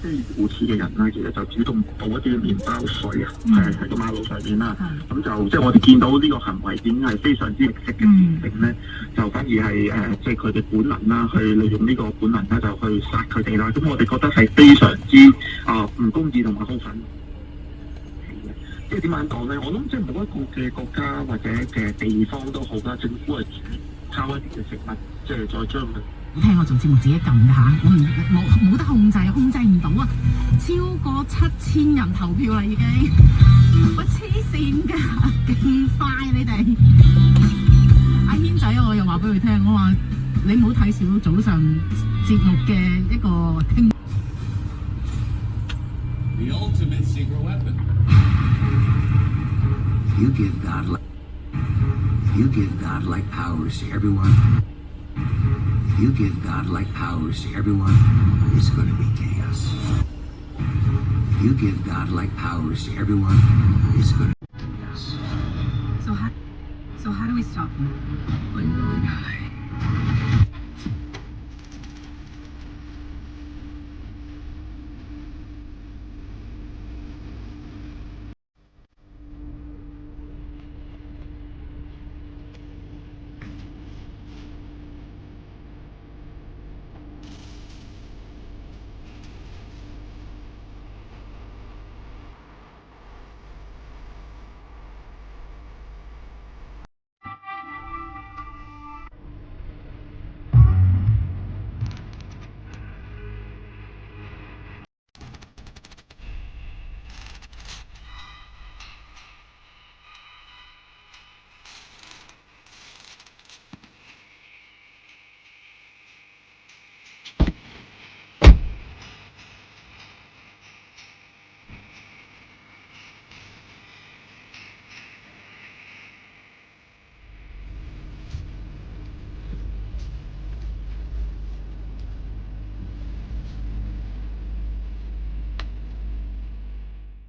即係護廁嘅人咧，其實就主動倒一啲麵包碎啊，喺個馬路上面啦。咁就即係我哋見到呢個行為已經係非常之綠色嘅典型咧，就反而係即係佢哋本能啦，去利用呢個本能咧，就去殺佢哋啦。咁我哋覺得係非常之唔公義同埋好憤怒。即係點樣講咧？我諗即係每一個嘅國家或者嘅地方都好啦，政府係主拋一啲嘅食物，即係再將佢。聽我做節目自己撳㗎嚇，我冇得控制，控制唔到啊！超過7000人投票啦已經，我黐線㗎，勁快你哋！阿軒仔我又話俾佢聽，我話你唔好睇少早上節目嘅一個聽。The ultimate secret weapon. You give godlike powers to everyone. You give godlike powers to everyone, it's going to be chaos. You give godlike powers to everyone, it's going to be chaos. So how do we stop them? When you and I